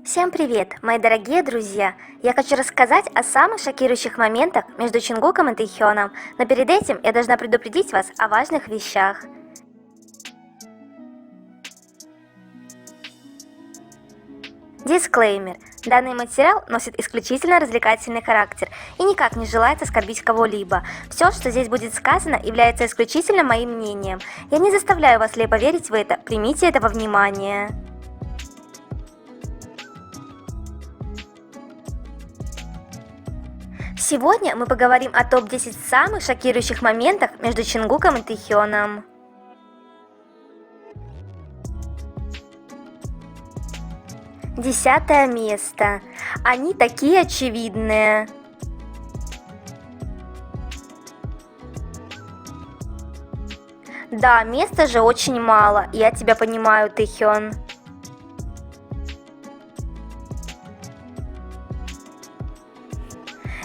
Всем привет, мои дорогие друзья! Я хочу рассказать о самых шокирующих моментах между Чингуком и Тэхёном, но перед этим я должна предупредить вас о важных вещах. Дисклеймер. Данный материал носит исключительно развлекательный характер и никак не желает оскорбить кого-либо. Все, что здесь будет сказано, является исключительно моим мнением. Я не заставляю вас слепо верить в это, примите это во внимание. Сегодня мы поговорим о топ-10 самых шокирующих моментах между Чингуком и Тэхёном. Десятое место. Они такие очевидные. Да, места же очень мало, я тебя понимаю, Тэхён.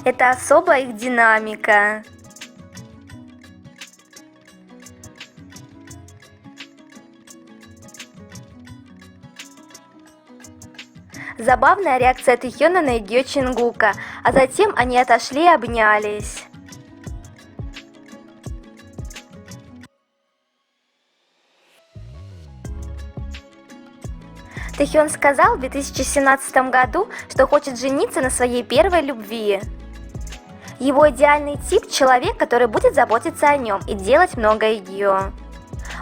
Это особая их динамика. Забавная реакция Тэхёна на идею Чингука, а затем они отошли и обнялись. Тэхён сказал в 2017 году, что хочет жениться на своей первой любви. Его идеальный тип – человек, который будет заботиться о нем и делать много ее.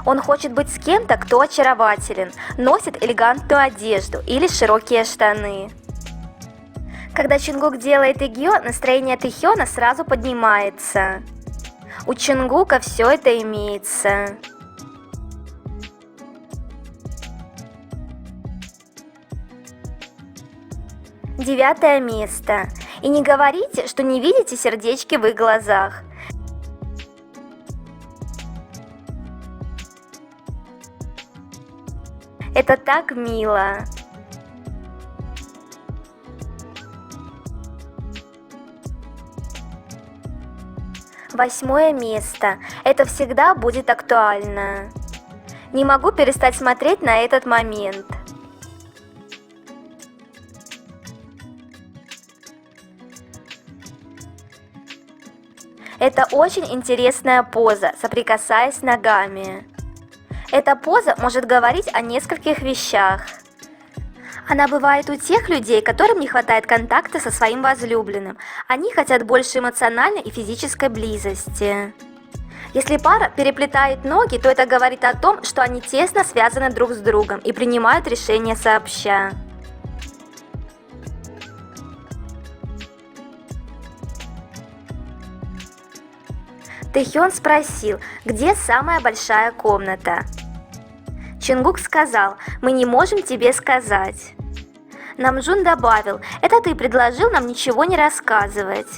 Он хочет быть с кем-то, кто очарователен, носит элегантную одежду или широкие штаны. Когда Чингук делает игё, настроение Тэхёна сразу поднимается. У Чингука все это имеется. Девятое место. И не говорите, что не видите сердечки в их глазах. Это так мило. Восьмое место. Это всегда будет актуально. Не могу перестать смотреть на этот момент. Это очень интересная поза, соприкасаясь ногами. Эта поза может говорить о нескольких вещах. Она бывает у тех людей, которым не хватает контакта со своим возлюбленным. Они хотят больше эмоциональной и физической близости. Если пара переплетает ноги, то это говорит о том, что они тесно связаны друг с другом и принимают решения сообща. Тэхён спросил, где самая большая комната. Чингук сказал, мы не можем тебе сказать. Намджун добавил, это ты предложил нам ничего не рассказывать.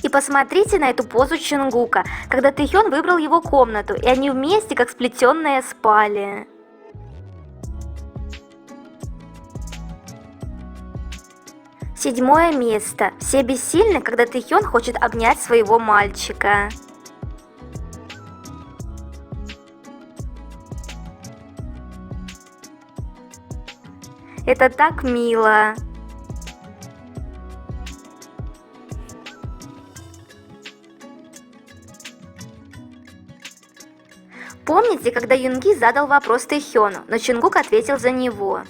И посмотрите на эту позу Чингука, когда Тэхён выбрал его комнату, и они вместе, как сплетенные, спали. Седьмое место. Все бессильны, когда Тэхён хочет обнять своего мальчика. Это так мило. Помните, когда Юнги задал вопрос Тэхёну, но Чингук ответил за него?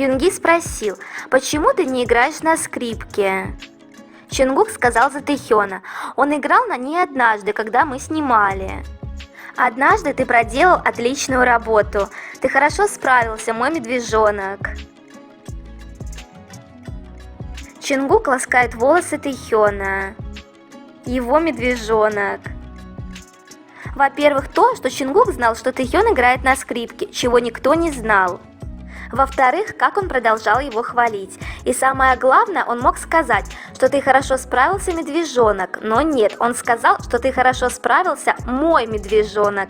Юнги спросил, почему ты не играешь на скрипке? Чингук сказал за Тэхёна, он играл на ней однажды, когда мы снимали. Однажды ты проделал отличную работу. Ты хорошо справился, мой медвежонок. Чингук ласкает волосы Тэхёна. Его медвежонок. Во-первых, то, что Чингук знал, что Тэхён играет на скрипке, чего никто не знал. Во-вторых, как он продолжал его хвалить. И самое главное, он мог сказать, что ты хорошо справился, медвежонок. Но нет, он сказал, что ты хорошо справился, мой медвежонок.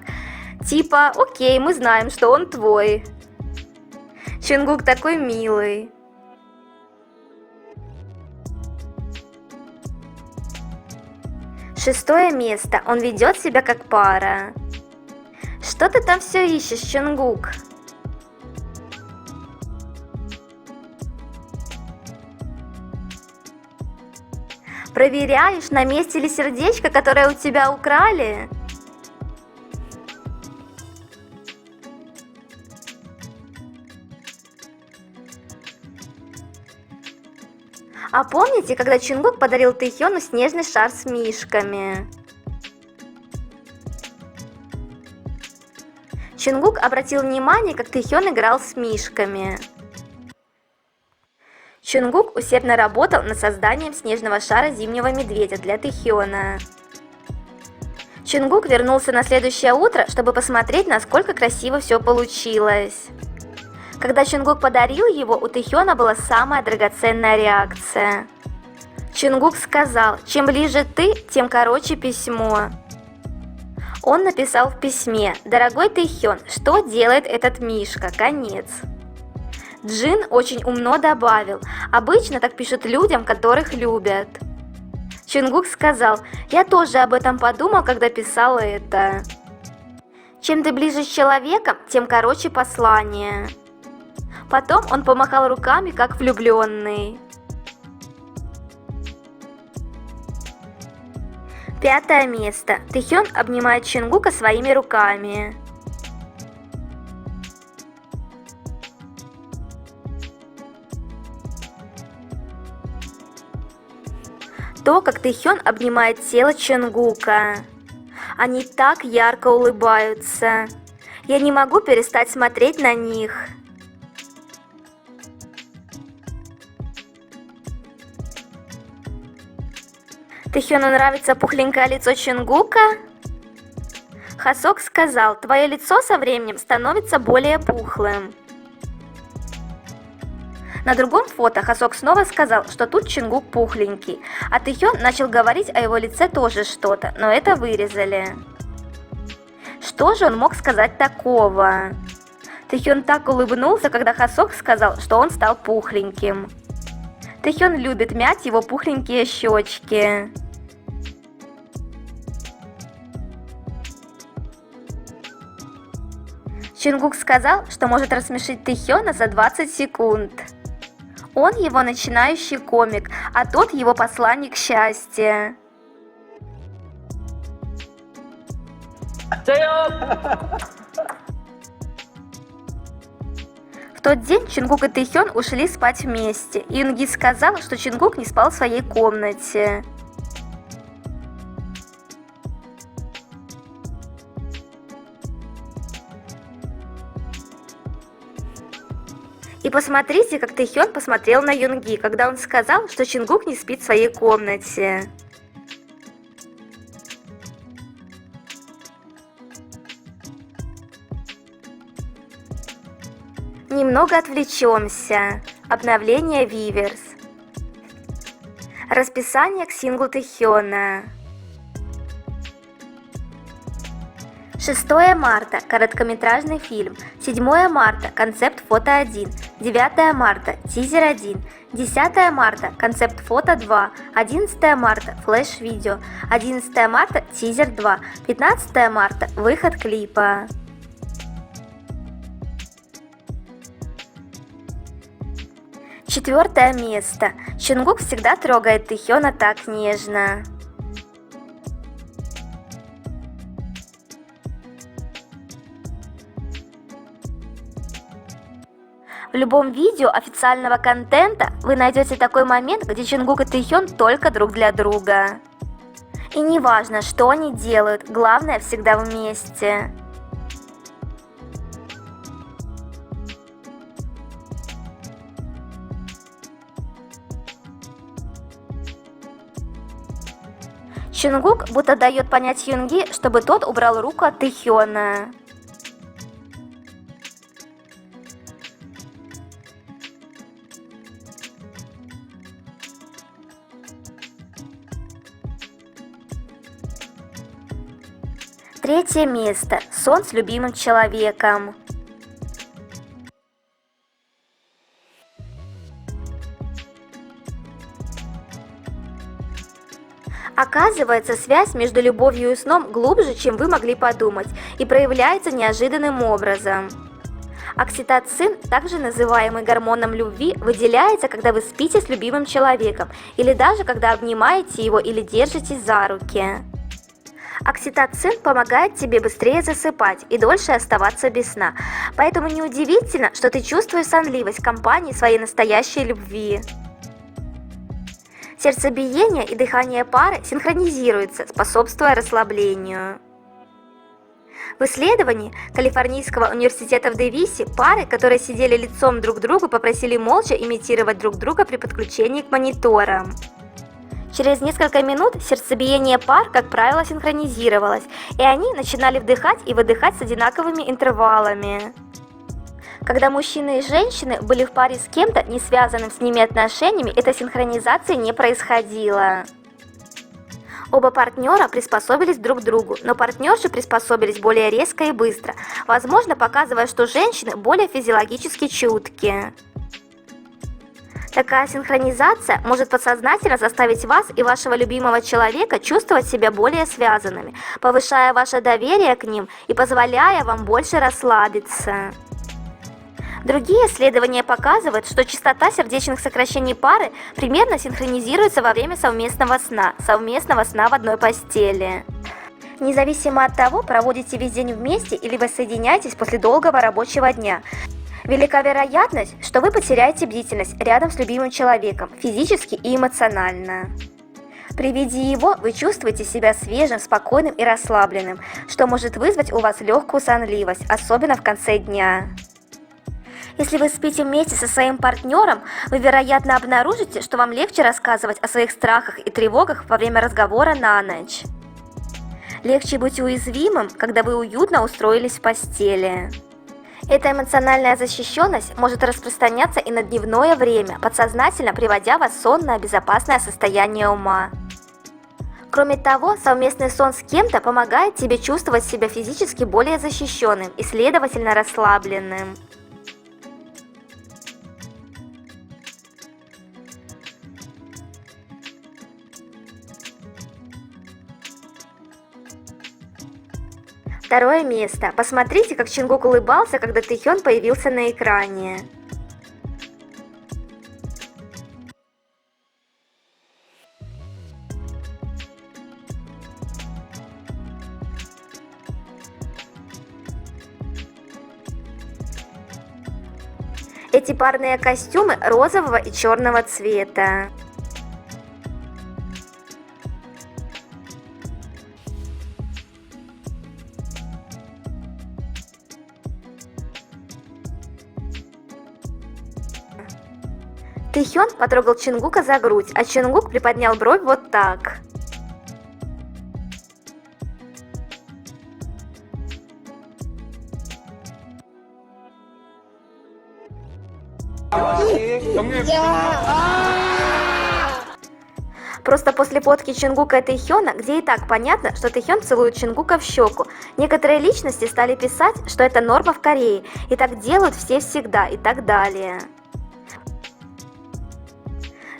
Типа, окей, мы знаем, что он твой. Чингук такой милый. 6 место. Он ведет себя как пара. Что ты там все ищешь, Чонгук? Проверяешь, на месте ли сердечко, которое у тебя украли? А помните, когда Чонгук подарил Тэхёну снежный шар с мишками? Чонгук обратил внимание, как Тэхён играл с мишками. Чонгук усердно работал над созданием снежного шара зимнего медведя для Тэхёна. Чонгук вернулся на следующее утро, чтобы посмотреть, насколько красиво все получилось. Когда Чонгук подарил его, у Тэхёна была самая драгоценная реакция. Чонгук сказал: «Чем ближе ты, тем короче письмо». Он написал в письме: «Дорогой Тэхён, что делает этот мишка? Конец». Джин очень умно добавил: «Обычно так пишут людям, которых любят». Чонгук сказал: «Я тоже об этом подумал, когда писал это». Чем ты ближе с человеком, тем короче послание. Потом он помахал руками, как влюбленный. 5 место. Тэхён обнимает Чонгука своими руками. То, как Тэхён обнимает тело Чонгука. Они так ярко улыбаются. Я не могу перестать смотреть на них. Тэхёну нравится пухленькое лицо Чонгука? Хасок сказал: «Твое лицо со временем становится более пухлым». На другом фото Хасок снова сказал, что тут Чонгук пухленький, а Тэхён начал говорить о его лице тоже что-то, но это вырезали. Что же он мог сказать такого? Тэхён так улыбнулся, когда Хасок сказал, что он стал пухленьким. Тэхён любит мять его пухленькие щечки. Чонгук сказал, что может рассмешить Тэхёна за 20 секунд. Он его начинающий комик, а тот его посланник счастья. В тот день Чонгук и Тэхён ушли спать вместе, и Юнги сказал, что Чонгук не спал в своей комнате. И посмотрите, как Тэхён посмотрел на Юнги, когда он сказал, что Чонгук не спит в своей комнате. Немного отвлечемся. Обновление Виверс. Расписание к синглу Тэхёна. 6 марта – короткометражный фильм, 7 марта – концепт фото 1, 9 марта – тизер 1, 10 марта – концепт фото 2, 11 марта – флеш-видео, 11 марта – тизер 2, 15 марта – выход клипа. Четвертое место. Чонгук всегда трогает Тэхёна так нежно. В любом видео официального контента вы найдете такой момент, где Чонгук и Тэхён только друг для друга. И не важно, что они делают, главное всегда вместе. Чонгук будто дает понять Юнги, чтобы тот убрал руку от Тэхёна. Третье место. Сон с любимым человеком. Оказывается, связь между любовью и сном глубже, чем вы могли подумать, и проявляется неожиданным образом. Окситоцин, также называемый гормоном любви, выделяется, когда вы спите с любимым человеком, или даже когда обнимаете его или держитесь за руки. Окситоцин помогает тебе быстрее засыпать и дольше оставаться без сна, поэтому неудивительно, что ты чувствуешь сонливость в компании своей настоящей любви. Сердцебиение и дыхание пары синхронизируются, способствуя расслаблению. В исследовании Калифорнийского университета в Дэвисе пары, которые сидели лицом друг к другу, попросили молча имитировать друг друга при подключении к мониторам. Через несколько минут сердцебиение пар, как правило, синхронизировалось, и они начинали вдыхать и выдыхать с одинаковыми интервалами. Когда мужчины и женщины были в паре с кем-то, не связанным с ними отношениями, этой синхронизации не происходило. Оба партнера приспособились друг к другу, но партнерши приспособились более резко и быстро, возможно, показывая, что женщины более физиологически чуткие. Такая синхронизация может подсознательно заставить вас и вашего любимого человека чувствовать себя более связанными, повышая ваше доверие к ним и позволяя вам больше расслабиться. Другие исследования показывают, что частота сердечных сокращений пары примерно синхронизируется во время совместного сна в одной постели. Независимо от того, проводите весь день вместе или воссоединяетесь после долгого рабочего дня, велика вероятность, что вы потеряете бдительность рядом с любимым человеком, физически и эмоционально. При виде его вы чувствуете себя свежим, спокойным и расслабленным, что может вызвать у вас легкую сонливость, особенно в конце дня. Если вы спите вместе со своим партнером, вы, вероятно, обнаружите, что вам легче рассказывать о своих страхах и тревогах во время разговора на ночь. Легче быть уязвимым, когда вы уютно устроились в постели. Эта эмоциональная защищенность может распространяться и на дневное время, подсознательно приводя вас в сонное, безопасное состояние ума. Кроме того, совместный сон с кем-то помогает тебе чувствовать себя физически более защищенным и, следовательно, расслабленным. Второе место. Посмотрите, как Чингук улыбался, когда Тэхён появился на экране. Эти парные костюмы розового и черного цвета. Тэхён потрогал Чингука за грудь, а Чингук приподнял бровь вот так. Просто после фотки Чингука и Тэхёна, где и так понятно, что Тэхён целует Чингука в щеку, некоторые личности стали писать, что это норма в Корее, и так делают все всегда, и так далее.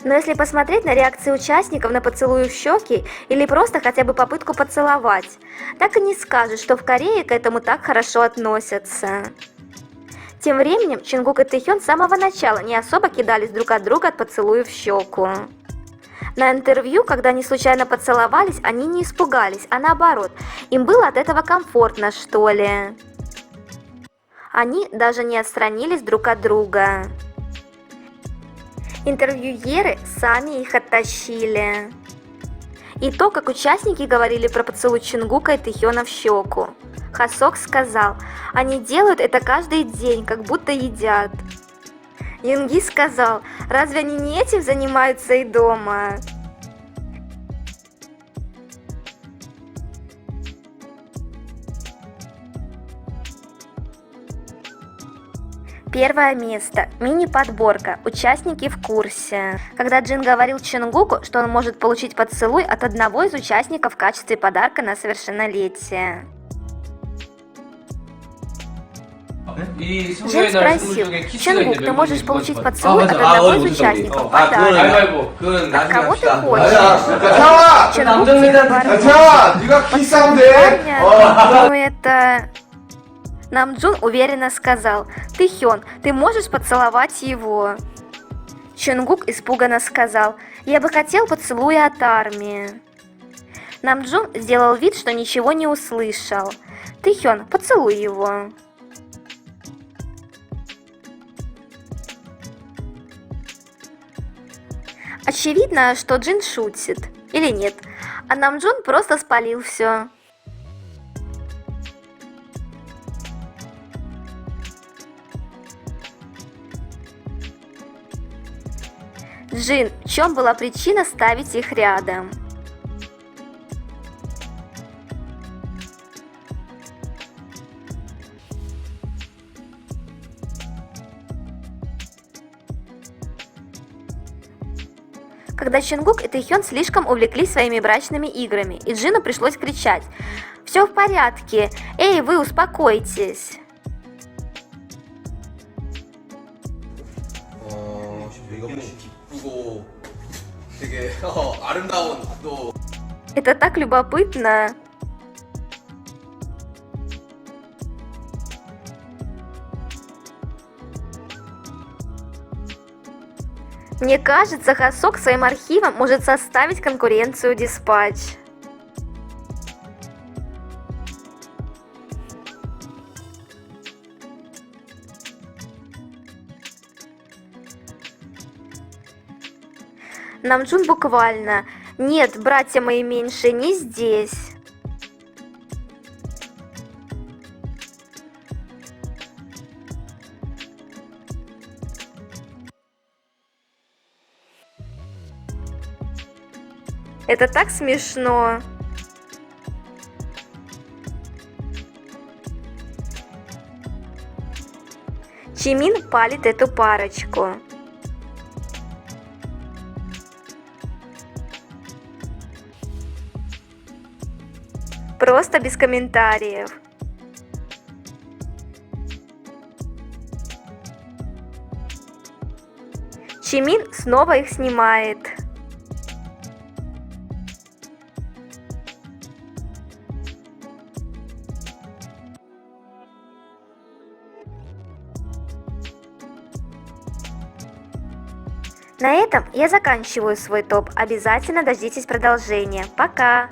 Но если посмотреть на реакции участников на поцелуи в щеки или просто хотя бы попытку поцеловать, так и не скажешь, что в Корее к этому так хорошо относятся. Тем временем Чингук и Тэхён с самого начала не особо кидались друг от друга от поцелуев в щеку. На интервью, когда они случайно поцеловались, они не испугались, а наоборот, им было от этого комфортно, что ли. Они даже не отстранились друг от друга. Интервьюеры сами их оттащили. И то, как участники говорили про поцелуй Чингука и Тэхёна в щеку. Хасок сказал, они делают это каждый день, как будто едят. Юнги сказал, разве они не этим занимаются и дома? Первое место. Мини-подборка. Участники в курсе. Когда Джин говорил Чингуку, что он может получить поцелуй от одного из участников в качестве подарка на совершеннолетие. Жень спросил, Чонгук, ты можешь получить поцелуй от одного из участников подарок. От кого ты хочешь? Чонгук тихо бормочет. Поцелуй парня, ну это... Намджун уверенно сказал, Тэхён, ты можешь поцеловать его? Чонгук испуганно сказал, я бы хотел поцелуя от армии. Намджун сделал вид, что ничего не услышал. Тэхён, поцелуй его. Очевидно, что Джин шутит. Или нет. А Намджун просто спалил все. Джин, в чем была причина ставить их рядом? Когда Чонгук и Тэхён слишком увлеклись своими брачными играми, и Джину пришлось кричать: «Все в порядке! Эй, вы успокойтесь!» Это так любопытно! Мне кажется, Хасок своим архивом может составить конкуренцию Диспатч. Намджун буквально: «Нет, братья мои меньшие, не здесь». Это так смешно. Чимин палит эту парочку. Просто без комментариев. Чимин снова их снимает. На этом я заканчиваю свой топ. Обязательно дождитесь продолжения. Пока!